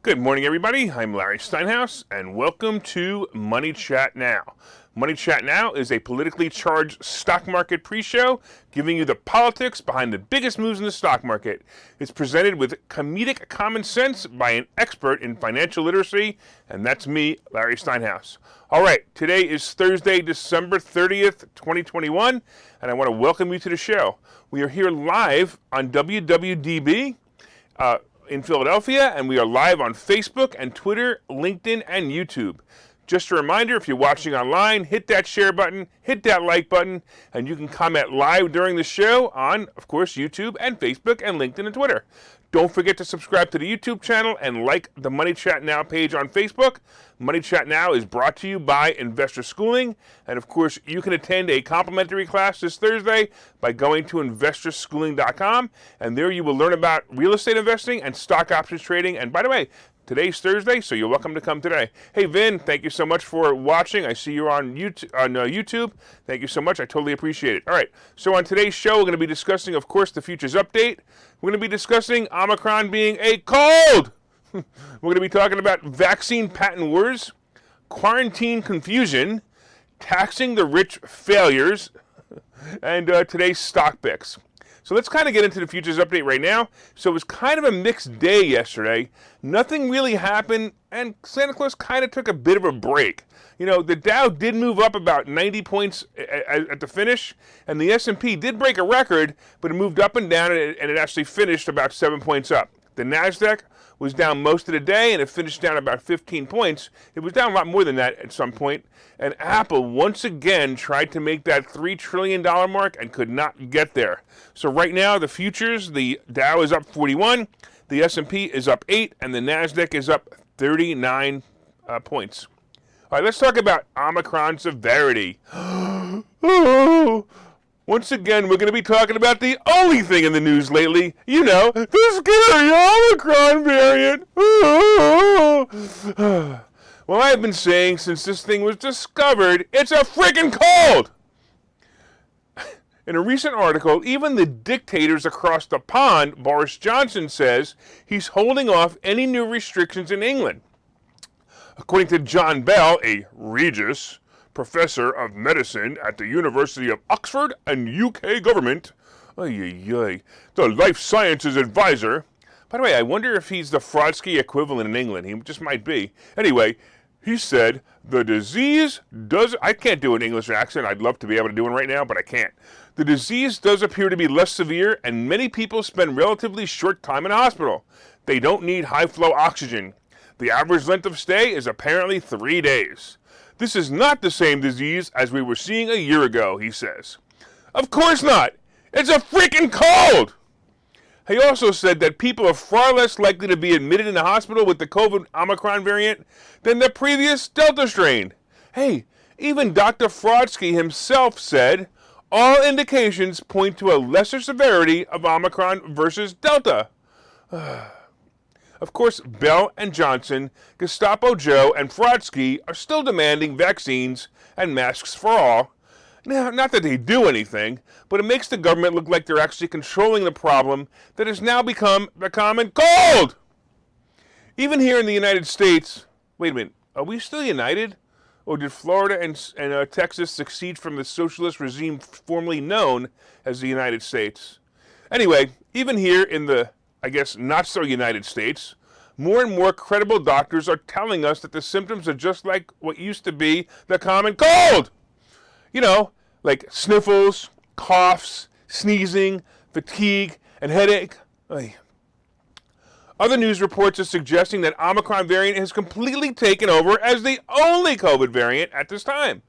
Good morning, everybody. I'm Larry Steinhouse, and welcome to Money Chat Now. Money Chat Now is a politically charged stock market pre-show giving you the politics behind the biggest moves in the stock market. It's presented with comedic common sense by an expert in financial literacy, and that's me, Larry Steinhouse. All right, today is Thursday, December 30th, 2021, and I want to welcome you to the show. We are here live on WWDB, in Philadelphia, and we are live on Facebook and Twitter, LinkedIn, and YouTube. Just a reminder, if you're watching online, hit that share button, hit that like button, and you can comment live during the show on, of course, YouTube and Facebook and LinkedIn and Twitter. Don't forget to subscribe to the YouTube channel and like the Money Chat Now page on Facebook. Money Chat Now is brought to you by Investor Schooling, and of course, you can attend a complimentary class this Thursday by going to investorschooling.com, and there you will learn about real estate investing and stock options trading. And by the way, today's Thursday, so you're welcome to come today. Hey, Vin, thank you so much for watching. I see you're on YouTube. Thank you so much. I totally appreciate it. All right, so on today's show, we're going to be discussing, of course, the futures update. We're going to be discussing Omicron being a cold. We're going to be talking about vaccine patent wars, quarantine confusion, taxing the rich failures, and today's stock picks. So let's kind of get into the futures update right now. So it was kind of a mixed day yesterday. Nothing really happened, and Santa Claus kind of took a bit of a break. You know, the Dow did move up about 90 points at the finish, and the S&P did break a record, but it moved up and down, and it actually finished about 7 points up. The NASDAQ was down most of the day, and it finished down about 15 points. It was down a lot more than that at some point. And Apple once again tried to make that $3 trillion mark and could not get there. So right now, the futures, the Dow is up 41, the S&P is up 8, and the NASDAQ is up 39 points. All right, let's talk about Omicron severity. Once again, we're going to be talking about the only thing in the news lately, you know, the scary Omicron variant. Well, I've been saying since this thing was discovered, it's a freaking cold. In a recent article, even the dictators across the pond, Boris Johnson, says he's holding off any new restrictions in England. According to John Bell, a Regis professor of medicine at the University of Oxford and UK government, the life sciences advisor. By the way, I wonder if he's the Frodsky equivalent in England. He just might be. Anyway, he said, the disease does, I can't do an English accent. I'd love to be able to do one right now, but I can't. The disease does appear to be less severe, and many people spend relatively short time in a hospital. They don't need high-flow oxygen. The average length of stay is apparently 3 days. This is not the same disease as we were seeing a year ago, he says. Of course not. It's a freaking cold. He also said that people are far less likely to be admitted in the hospital with the COVID Omicron variant than the previous Delta strain. Hey, even Dr. Frodsky himself said, all indications point to a lesser severity of Omicron versus Delta. Of course, Bell and Johnson, Gestapo Joe, and Frodsky are still demanding vaccines and masks for all. Now, not that they do anything, but it makes the government look like they're actually controlling the problem that has now become the common cold. Even here in the United States, wait a minute, are we still united? Or did Florida and Texas succeed from the socialist regime formerly known as the United States? Anyway, even here in the, I guess, not so United States, more and more credible doctors are telling us that the symptoms are just like what used to be the common cold. You know, like sniffles, coughs, sneezing, fatigue, and headache. Other news reports are suggesting that Omicron variant has completely taken over as the only COVID variant at this time.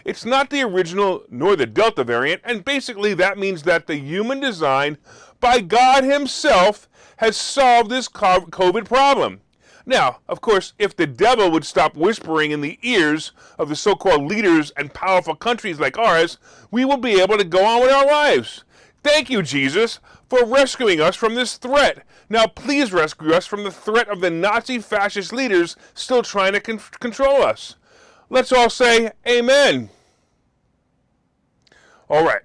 It's not the original nor the Delta variant, and basically that means that the human design by God himself has solved this COVID problem. Now, of course, if the devil would stop whispering in the ears of the so-called leaders and powerful countries like ours, we will be able to go on with our lives. Thank you, Jesus, for rescuing us from this threat. Now, please rescue us from the threat of the Nazi fascist leaders still trying to control us. Let's all say amen. All right,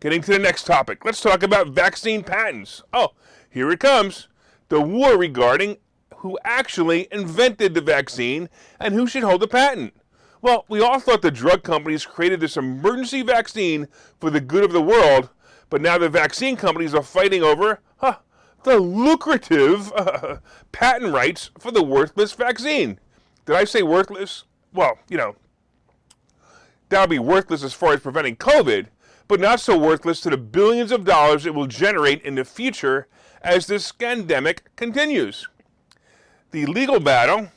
getting to the next topic. Let's talk about vaccine patents. Oh, here it comes. The war regarding who actually invented the vaccine and who should hold the patent. Well, we all thought the drug companies created this emergency vaccine for the good of the world, but now the vaccine companies are fighting over the lucrative patent rights for the worthless vaccine. Did I say worthless? Well, that'll be worthless as far as preventing COVID, but not so worthless to the billions of dollars it will generate in the future as this scandemic continues. The legal battle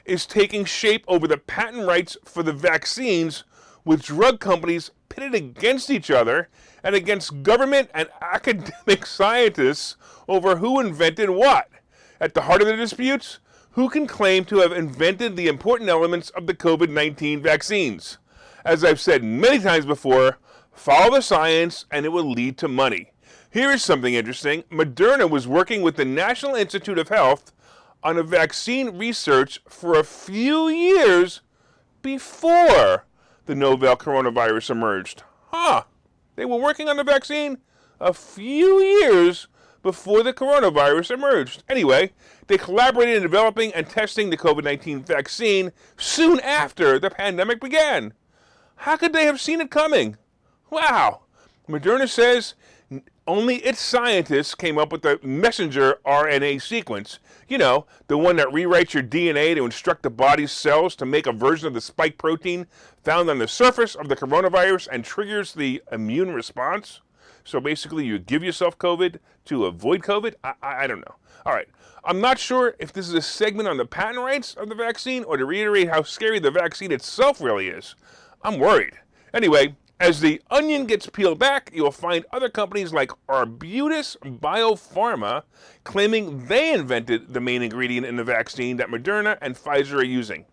is taking shape over the patent rights for the vaccines, with drug companies pitted against each other and against government and academic scientists over who invented what. At the heart of the disputes, who can claim to have invented the important elements of the COVID-19 vaccines? As I've said many times before, follow the science and it will lead to money. Here is something interesting. Moderna was working with the National Institute of Health on a vaccine research for a few years before the novel coronavirus emerged. They were working on the vaccine a few years before the coronavirus emerged. Anyway, they collaborated in developing and testing the COVID-19 vaccine soon after the pandemic began. How could they have seen it coming? Wow. Moderna says only its scientists came up with the messenger RNA sequence. The one that rewrites your DNA to instruct the body's cells to make a version of the spike protein found on the surface of the coronavirus and triggers the immune response. So basically you give yourself COVID to avoid COVID? I don't know. All right. I'm not sure if this is a segment on the patent rights of the vaccine or to reiterate how scary the vaccine itself really is. I'm worried. Anyway, as the onion gets peeled back, you'll find other companies like Arbutus Biopharma claiming they invented the main ingredient in the vaccine that Moderna and Pfizer are using.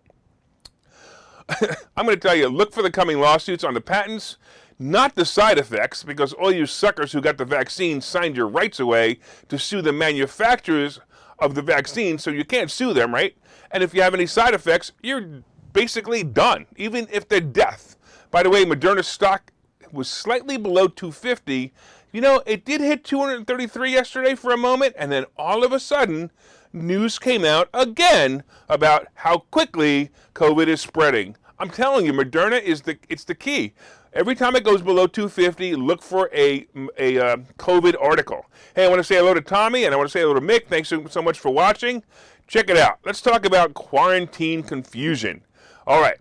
I'm going to tell you, look for the coming lawsuits on the patents, not the side effects, because all you suckers who got the vaccine signed your rights away to sue the manufacturers of the vaccine, so you can't sue them, right? And if you have any side effects, you're basically done, even if they're death. By the way, Moderna's stock was slightly below 250. It did hit 233 yesterday for a moment, and then all of a sudden, news came out again about how quickly COVID is spreading. I'm telling you, Moderna it's the key. Every time it goes below 250, look for a COVID article. Hey, I want to say hello to Tommy, and I want to say hello to Mick. Thanks so much for watching. Check it out. Let's talk about quarantine confusion. All right.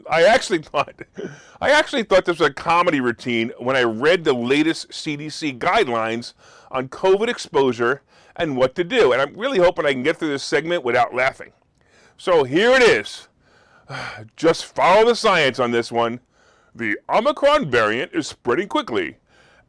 I actually thought this was a comedy routine when I read the latest CDC guidelines on COVID exposure and what to do. And I'm really hoping I can get through this segment without laughing. So here it is. Just follow the science on this one. The Omicron variant is spreading quickly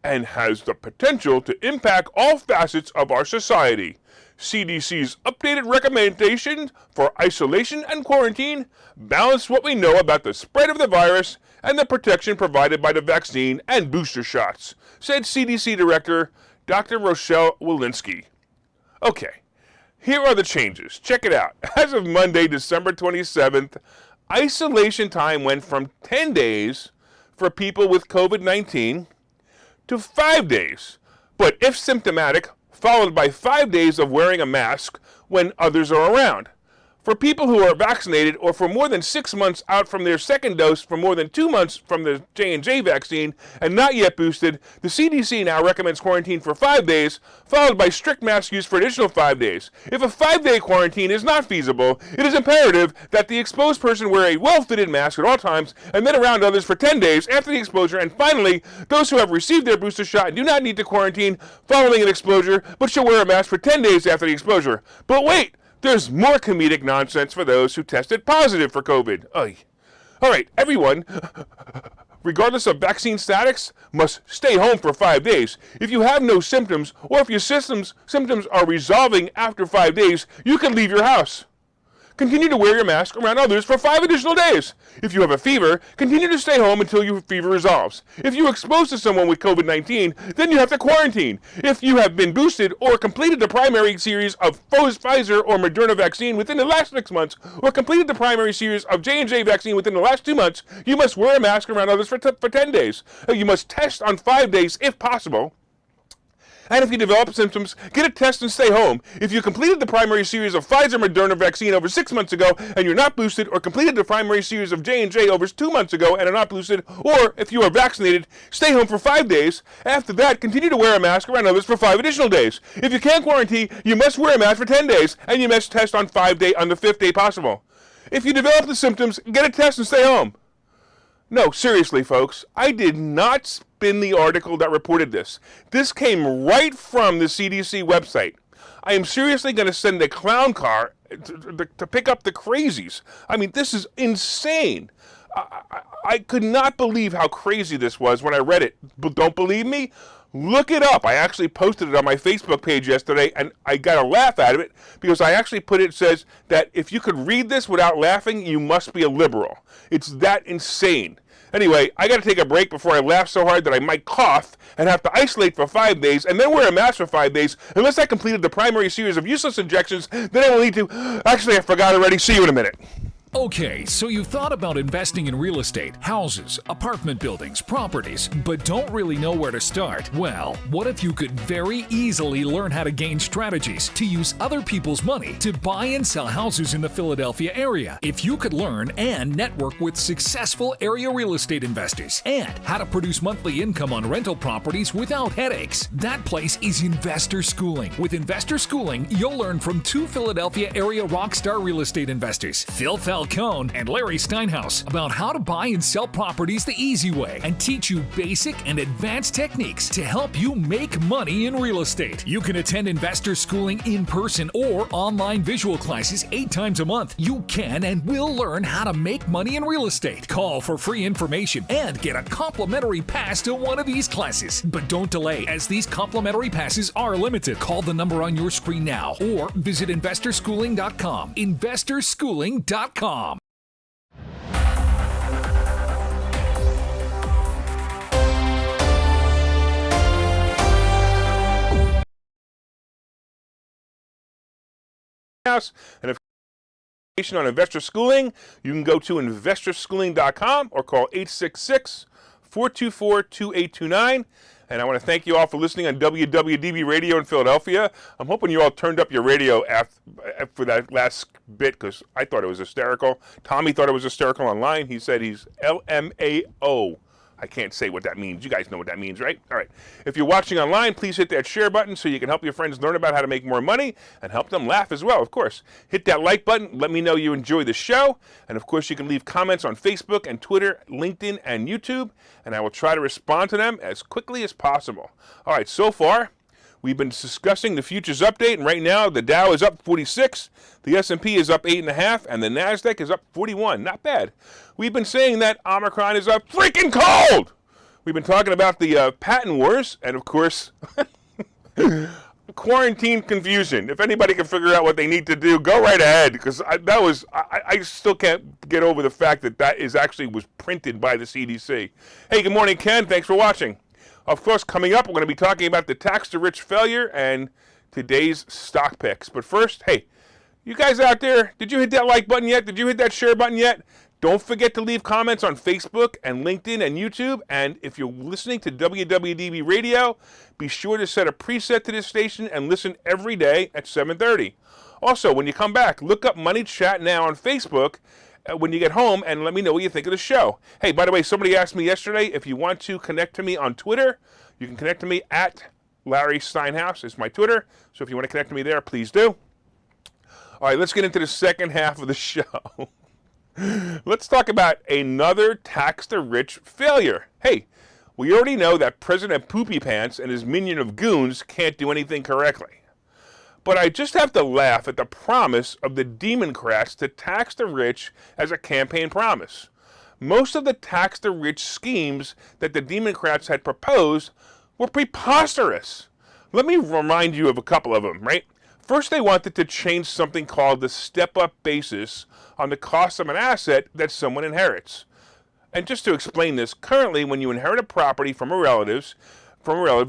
and has the potential to impact all facets of our society. CDC's updated recommendations for isolation and quarantine balance what we know about the spread of the virus and the protection provided by the vaccine and booster shots, said CDC Director Dr. Rochelle Walensky. Okay, here are the changes. Check it out. As of Monday, December 27th, isolation time went from 10 days for people with COVID-19 to 5 days, but if symptomatic, followed by 5 days of wearing a mask when others are around. For people who are vaccinated or for more than 6 months out from their second dose, for more than 2 months from the J&J vaccine, and not yet boosted, the CDC now recommends quarantine for 5 days, followed by strict mask use for additional 5 days. If a 5-day quarantine is not feasible, it is imperative that the exposed person wear a well-fitted mask at all times and then around others for 10 days after the exposure. And finally, those who have received their booster shot do not need to quarantine following an exposure, but should wear a mask for 10 days after the exposure. But wait! There's more comedic nonsense for those who tested positive for COVID. Oy. All right, everyone, regardless of vaccine status, must stay home for 5 days. If you have no symptoms, or if your symptoms are resolving after 5 days, you can leave your house. Continue to wear your mask around others for 5 additional days. If you have a fever, continue to stay home until your fever resolves. If you're exposed to someone with COVID-19, then you have to quarantine. If you have been boosted or completed the primary series of Pfizer or Moderna vaccine within the last 6 months, or completed the primary series of J&J vaccine within the last 2 months, you must wear a mask around others for 10 days. You must test on 5 days if possible. And if you develop symptoms, get a test and stay home. If you completed the primary series of Pfizer Moderna vaccine over 6 months ago and you're not boosted, or completed the primary series of J&J over 2 months ago and are not boosted, or if you are vaccinated, stay home for 5 days. After that, continue to wear a mask around others for 5 additional days. If you can't quarantine, you must wear a mask for 10 days, and you must test on the 5th day possible. If you develop the symptoms, get a test and stay home. No, seriously, folks, I did not spin the article that reported this. This came right from the CDC website. I am seriously going to send a clown car to pick up the crazies. I mean, this is insane. I could not believe how crazy this was when I read it. But don't believe me? Look it up. I actually posted it on my Facebook page yesterday, and I got a laugh out of it because I actually says that if you could read this without laughing, you must be a liberal. It's that insane. Anyway, I got to take a break before I laugh so hard that I might cough and have to isolate for 5 days and then wear a mask for 5 days unless I completed the primary series of useless injections. Then I will need to... Actually, I forgot already. See you in a minute. Okay, so you've thought about investing in real estate, houses, apartment buildings, properties, but don't really know where to start? Well, what if you could very easily learn how to gain strategies to use other people's money to buy and sell houses in the Philadelphia area? If you could learn and network with successful area real estate investors and how to produce monthly income on rental properties without headaches, that place is Investor Schooling. With Investor Schooling, you'll learn from 2 Philadelphia area rockstar real estate investors, Phil Falcone and Larry Steinhouse, about how to buy and sell properties the easy way and teach you basic and advanced techniques to help you make money in real estate. You can attend Investor Schooling in person or online visual classes 8 times a month. You can and will learn how to make money in real estate. Call for free information and get a complimentary pass to one of these classes. But don't delay, as these complimentary passes are limited. Call the number on your screen now or visit investorschooling.com. investorschooling.com. And if on Investor Schooling, you can go to investorschooling.com or call 866-424-2829. And I want to thank you all for listening on WWDB Radio in Philadelphia. I'm hoping you all turned up your radio for that last bit because I thought it was hysterical. Tommy thought it was hysterical online. He said he's LMAO. I can't say what that means. You guys know what that means, right? All right. If you're watching online, please hit that share button so you can help your friends learn about how to make more money and help them laugh as well, of course. Hit that like button. Let me know you enjoy the show. And, of course, you can leave comments on Facebook and Twitter, LinkedIn, and YouTube, and I will try to respond to them as quickly as possible. All right, so far, we've been discussing the futures update, and right now the Dow is up 46, the S&P is up 8.5, and the NASDAQ is up 41. Not bad. We've been saying that Omicron is up freaking cold. We've been talking about the patent wars, and of course, quarantine confusion. If anybody can figure out what they need to do, go right ahead, because I still can't get over the fact that was printed by the CDC. Hey, good morning, Ken. Thanks for watching. Of course, coming up, we're going to be talking about the tax-to-rich failure and today's stock picks. But first, hey, you guys out there, did you hit that like button yet? Did you hit that share button yet? Don't forget to leave comments on Facebook and LinkedIn and YouTube. And if you're listening to WWDB Radio, be sure to set a preset to this station and listen every day at 7:30. Also, when you come back, look up Money Chat Now on Facebook when you get home and let me know what you think of the show. Hey, by the way, somebody asked me yesterday if you want to connect to me on Twitter, you can connect to me at Larry Steinhouse. It's my Twitter. So if you want to connect to me there, please do. All right, let's get into the second half of the show. Let's talk about another tax-to-rich failure. Hey, we already know that President Poopy Pants and his minion of goons can't do anything correctly. But I just have to laugh at the promise of the Democrats to tax the rich as a campaign promise. Most of the tax-the-rich schemes that the Democrats had proposed were preposterous. Let me remind you of a couple of them, right? First, they wanted to change something called the step-up basis on the cost of an asset that someone inherits. And just to explain this, currently when you inherit a property from a relative,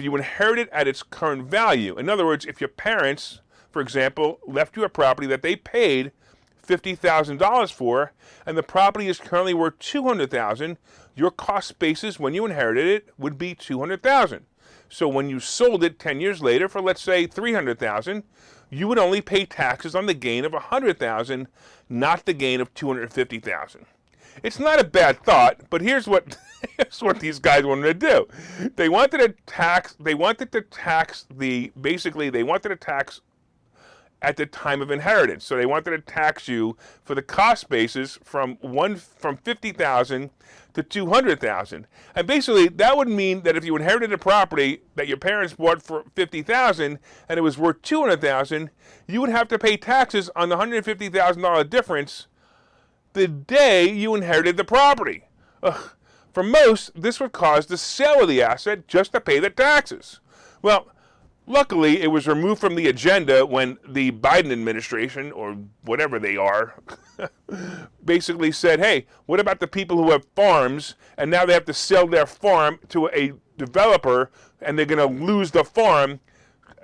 you inherit it at its current value. In other words, if your parents, for example, left you a property that they paid $50,000 for, and the property is currently worth $200,000, your cost basis when you inherited it would be $200,000. So when you sold it 10 years later for, let's say, $300,000, you would only pay taxes on the gain of $100,000, not the gain of $250,000. It's not a bad thought, but here's what these guys wanted to do. They wanted to tax at the time of inheritance. So they wanted to tax you for the cost basis from $50,000 to $200,000. And basically that would mean that if you inherited a property that your parents bought for $50,000 and it was worth $200,000, you would have to pay taxes on the $150,000 difference the day you inherited the property. For most, this would cause the sale of the asset just to pay the taxes. Well, luckily, it was removed from the agenda when the Biden administration, or whatever they are, basically said, hey, what about the people who have farms, and now they have to sell their farm to a developer, and they're going to lose the farm.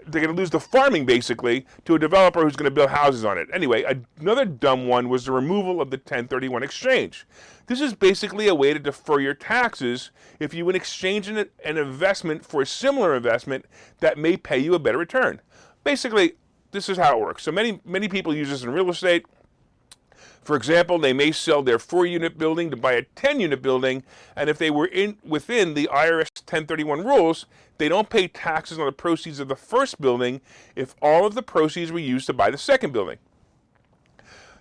They're going to lose the farming, basically, to a developer who's going to build houses on it. Anyway, another dumb one was the removal of the 1031 exchange. This is basically a way to defer your taxes if you would exchange an investment for a similar investment that may pay you a better return. Basically, this is how it works. So many people use this in real estate. For example, they may sell their 4-unit building to buy a 10-unit building, and if they were within the IRS 1031 rules, they don't pay taxes on the proceeds of the first building if all of the proceeds were used to buy the second building.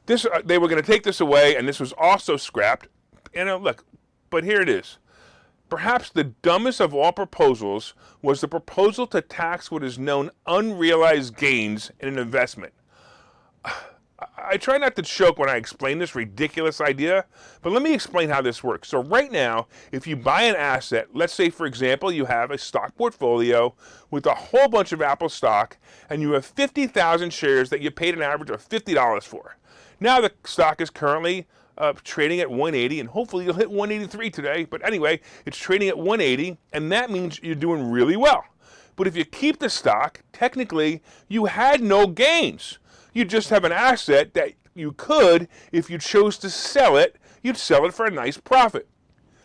They were going to take this away, and this was also scrapped. Look, but here it is. Perhaps the dumbest of all proposals was the proposal to tax what is known unrealized gains in an investment. I try not to choke when I explain this ridiculous idea, but let me explain how this works. So right now, if you buy an asset, let's say, for example, you have a stock portfolio with a whole bunch of Apple stock, and you have 50,000 shares that you paid an average of $50 for. Now the stock is currently trading at 180, and hopefully you'll hit 183 today. But anyway, it's trading at 180, and that means you're doing really well. But if you keep the stock, technically, you had no gains. You just have an asset that you could, if you chose to sell it, you'd sell it for a nice profit.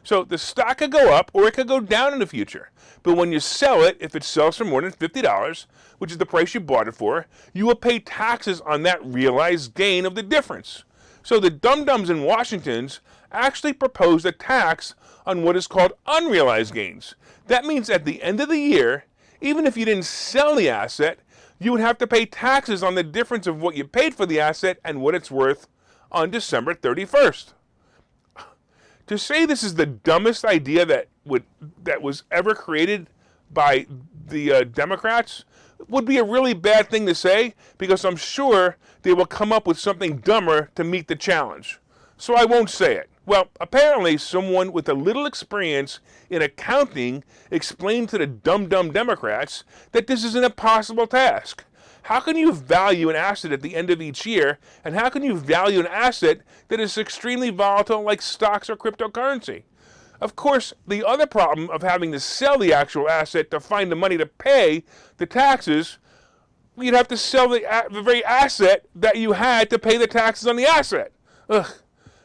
So the stock could go up or it could go down in the future. But when you sell it, if it sells for more than $50, which is the price you bought it for, you will pay taxes on that realized gain of the difference. So the dum-dums in Washington actually proposed a tax on what is called unrealized gains. That means at the end of the year, even if you didn't sell the asset, you would have to pay taxes on the difference of what you paid for the asset and what it's worth on December 31st. To say this is the dumbest idea that was ever created by the Democrats would be a really bad thing to say, because I'm sure they will come up with something dumber to meet the challenge. So I won't say it. Well, apparently someone with a little experience in accounting explained to the dumb Democrats that this is an impossible task. How can you value an asset at the end of each year, and how can you value an asset that is extremely volatile like stocks or cryptocurrency? Of course, the other problem of having to sell the actual asset to find the money to pay the taxes, you'd have to sell the very asset that you had to pay the taxes on the asset. Ugh.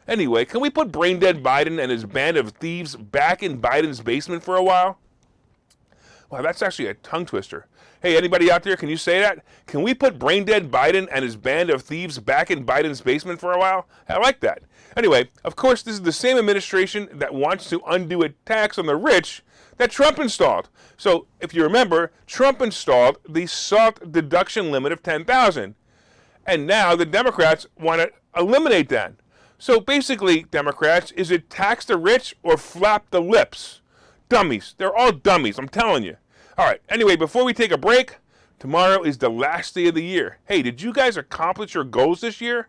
Anyway, can we put brain-dead Biden and his band of thieves back in Biden's basement for a while? Wow, that's actually a tongue twister. Hey, anybody out there, can you say that? Can we put brain-dead Biden and his band of thieves back in Biden's basement for a while? I like that. Anyway, of course, this is the same administration that wants to undo a tax on the rich that Trump installed. So, if you remember, Trump installed the SALT deduction limit of $10,000. And now the Democrats want to eliminate that. So basically, Democrats, is it tax the rich or flap the lips? Dummies. They're all dummies, I'm telling you. All right, anyway, before we take a break, tomorrow is the last day of the year. Hey, did you guys accomplish your goals this year?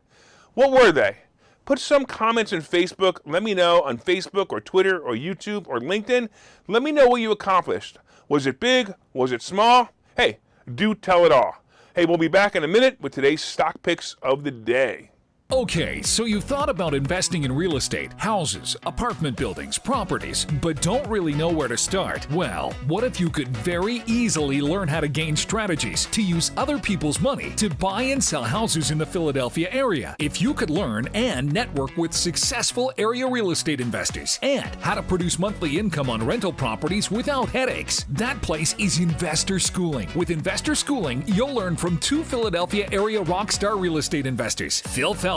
What were they? Put some comments on Facebook. Let me know on Facebook or Twitter or YouTube or LinkedIn. Let me know what you accomplished. Was it big? Was it small? Hey, do tell it all. Hey, we'll be back in a minute with today's stock picks of the day. Okay, so you've thought about investing in real estate, houses, apartment buildings, properties, but don't really know where to start? Well, what if you could very easily learn how to gain strategies to use other people's money to buy and sell houses in the Philadelphia area? If you could learn and network with successful area real estate investors and how to produce monthly income on rental properties without headaches, that place is Investor Schooling. With Investor Schooling, you'll learn from two Philadelphia area rockstar real estate investors, Phil Falcone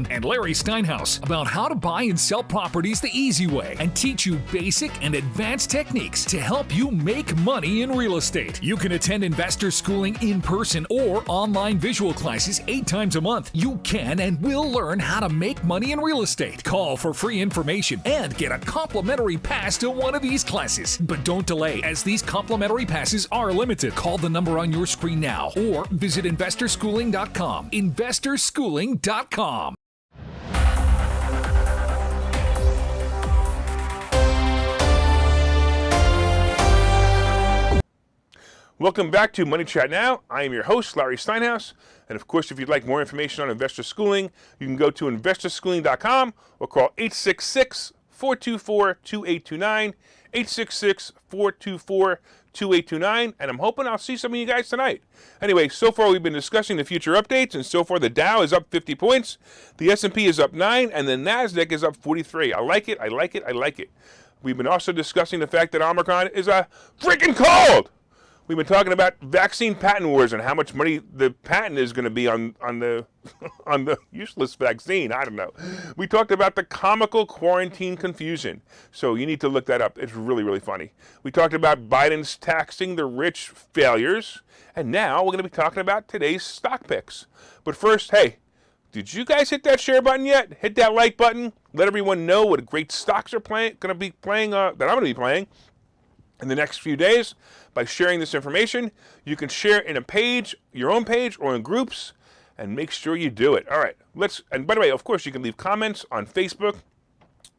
and Larry Steinhouse, about how to buy and sell properties the easy way and teach you basic and advanced techniques to help you make money in real estate. You can attend Investor Schooling in person or online visual classes 8 times a month. You can and will learn how to make money in real estate. Call for free information and get a complimentary pass to one of these classes. But don't delay, as these complimentary passes are limited. Call the number on your screen now or visit investorschooling.com. investorschooling.com. Welcome back to Money Chat Now. I am your host, Larry Steinhouse. And of course, if you'd like more information on Investor Schooling, you can go to investorschooling.com or call 866-424-2829, 866-424-2829, and I'm hoping I'll see some of you guys tonight. Anyway, so far we've been discussing the future updates, and so far the Dow is up 50 points, the S&P is up 9, and the NASDAQ is up 43. I like it, I like it, I like it. We've been also discussing the fact that Omicron is a freaking cold! We've been talking about vaccine patent wars and how much money the patent is going to be on the on the useless vaccine. I don't know. We talked about the comical quarantine confusion. So you need to look that up. It's really, really funny. We talked about Biden's taxing the rich failures. And now we're going to be talking about today's stock picks. But first, hey, did you guys hit that share button yet? Hit that like button. Let everyone know what great stocks are going to be playing, that I'm going to be playing in the next few days. By sharing this information, you can share in a page, your own page, or in groups, and make sure you do it. All right, and by the way, of course, you can leave comments on Facebook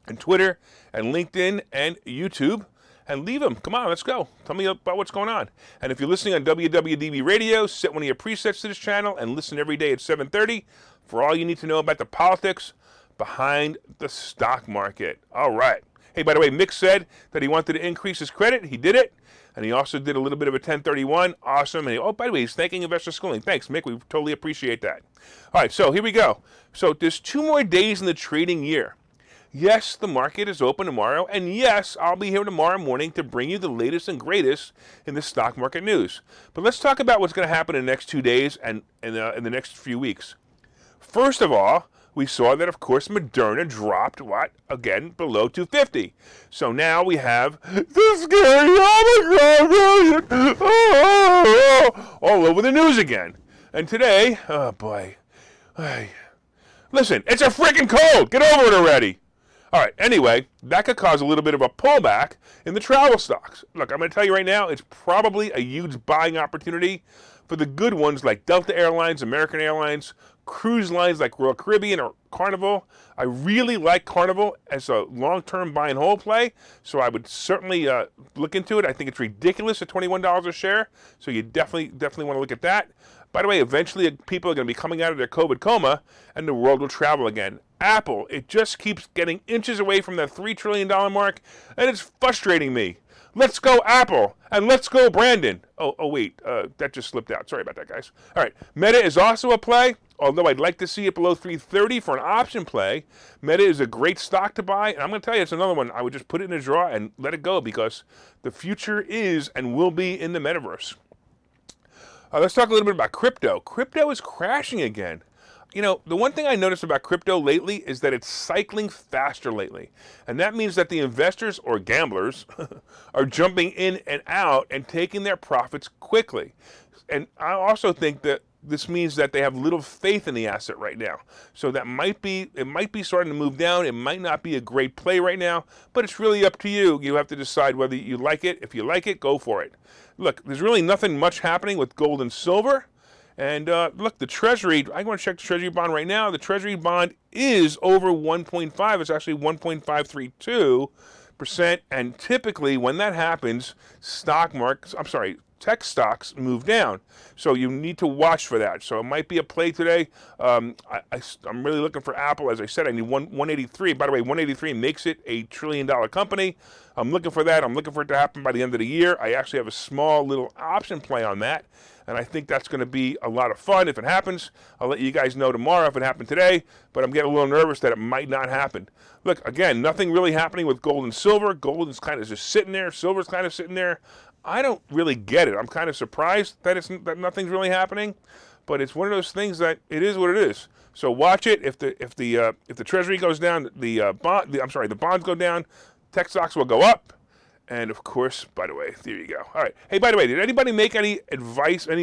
and Twitter and LinkedIn and YouTube, and leave them. Come on, let's go. Tell me about what's going on. And if you're listening on WWDB Radio, set one of your presets to this channel and listen every day at 7:30 for all you need to know about the politics behind the stock market. All right. Hey, by the way, Mick said that he wanted to increase his credit. He did it. And he also did a little bit of a 1031. Awesome. And by the way, he's thanking Investor Schooling. Thanks, Mick. We totally appreciate that. All right, so here we go. So there's 2 more days in the trading year. Yes, the market is open tomorrow. And yes, I'll be here tomorrow morning to bring you the latest and greatest in the stock market news. But let's talk about what's going to happen in the next 2 days and in the next few weeks. First of all, we saw that, of course, Moderna dropped, again, below 250. So now we have the scary Omicron variant all over the news again. And today, oh boy, listen, it's a freaking cold. Get over it already. All right, anyway, that could cause a little bit of a pullback in the travel stocks. Look, I'm going to tell you right now, it's probably a huge buying opportunity for the good ones like Delta Airlines, American Airlines, cruise lines like Royal Caribbean or Carnival. I really like Carnival as a long-term buy and hold play, so I would certainly look into it. I think it's ridiculous at $21 a share, so you definitely want to look at that. By the way, eventually people are going to be coming out of their COVID coma, and the world will travel again. Apple, it just keeps getting inches away from that $3 trillion mark, and it's frustrating me. Let's go Apple, and let's go Brandon. Oh wait, that just slipped out. Sorry about that, guys. All right, Meta is also a play, although I'd like to see it below 330 for an option play. Meta is a great stock to buy, and I'm going to tell you, it's another one. I would just put it in a drawer and let it go because the future is and will be in the metaverse. Let's talk a little bit about crypto. Crypto is crashing again. You know, the one thing I noticed about crypto lately is that it's cycling faster lately. And that means that the investors or gamblers are jumping in and out and taking their profits quickly. And I also think that this means that they have little faith in the asset right now. So it might be starting to move down. It might not be a great play right now, but it's really up to you. You have to decide whether you like it. If you like it, go for it. Look, there's really nothing much happening with gold and silver. And look, the Treasury, I want to check the Treasury Bond right now. The Treasury Bond is over 1.5. It's actually 1.532%. And typically when that happens, tech stocks move down. So you need to watch for that. So it might be a play today. I'm really looking for Apple. As I said, I need 183. By the way, 183 makes it a $1 trillion company. I'm looking for that. I'm looking for it to happen by the end of the year. I actually have a small little option play on that, and I think that's going to be a lot of fun if it happens. I'll let you guys know tomorrow if it happened today, but I'm getting a little nervous that it might not happen. Look, again, nothing really happening with gold and silver. Gold is kind of just sitting there. Silver's kind of sitting there. I don't really get it. I'm kind of surprised that nothing's really happening, but it's one of those things that it is what it is. So watch it. If the Treasury goes down, the bonds go down, tech stocks will go up. And of course, by the way, there you go. All right. Hey, by the way, did anybody make any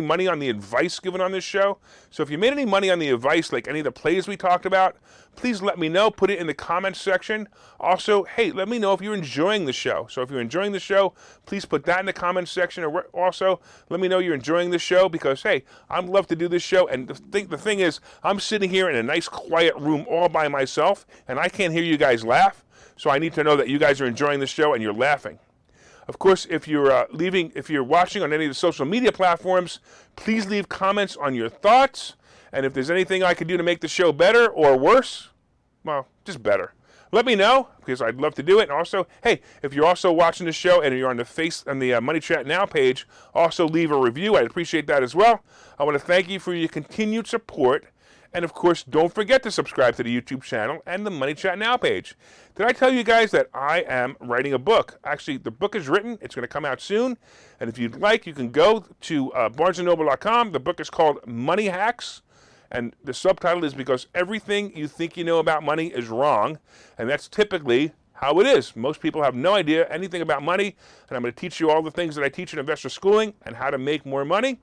money on the advice given on this show? So if you made any money on the advice, like any of the plays we talked about, please let me know. Put it in the comments section. Also, hey, let me know if you're enjoying the show. So if you're enjoying the show, please put that in the comments section. Or also, let me know you're enjoying the show because, hey, I'd love to do this show. And the thing is, I'm sitting here in a nice quiet room all by myself, and I can't hear you guys laugh. So I need to know that you guys are enjoying the show and you're laughing. Of course, if you're watching on any of the social media platforms, please leave comments on your thoughts. And if there's anything I could do to make the show better or worse, well, just better. Let me know because I'd love to do it. And also, hey, if you're also watching the show and you're on the Money Chat Now page, also leave a review. I'd appreciate that as well. I want to thank you for your continued support. And of course, don't forget to subscribe to the YouTube channel and the Money Chat Now page. Did I tell you guys that I am writing a book? Actually, the book is written. It's going to come out soon. And if you'd like, you can go to barnesandnoble.com. The book is called Money Hacks. And the subtitle is because everything you think you know about money is wrong. And that's typically how it is. Most people have no idea anything about money. And I'm going to teach you all the things that I teach in investor schooling and how to make more money.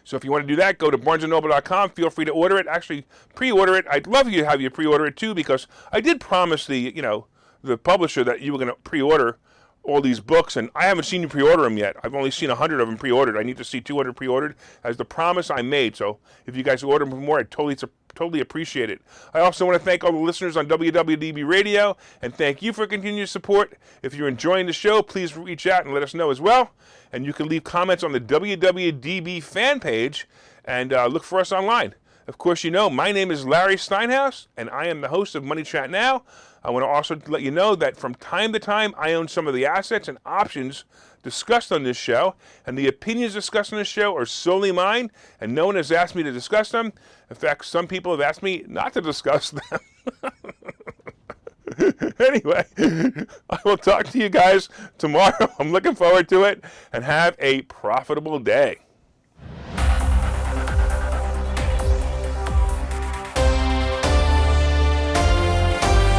So if you want to do that, go to barnesandnoble.com. Feel free to order it. Actually, pre-order it. I'd love you to have you pre-order it too because I did promise the publisher that you were going to pre-order all these books, and I haven't seen you pre-order them yet. I've only seen 100 of them pre-ordered. I need to see 200 pre-ordered as the promise I made. So if you guys order them more, I'd totally appreciate it. I also want to thank all the listeners on WWDB Radio, and thank you for continued support. If you're enjoying the show, please reach out and let us know as well. And you can leave comments on the WWDB fan page and look for us online. Of course, my name is Larry Steinhouse, and I am the host of Money Chat Now. I want to also let you know that from time to time, I own some of the assets and options discussed on this show, and the opinions discussed on this show are solely mine, and no one has asked me to discuss them. In fact, some people have asked me not to discuss them. Anyway, I will talk to you guys tomorrow. I'm looking forward to it, and have a profitable day.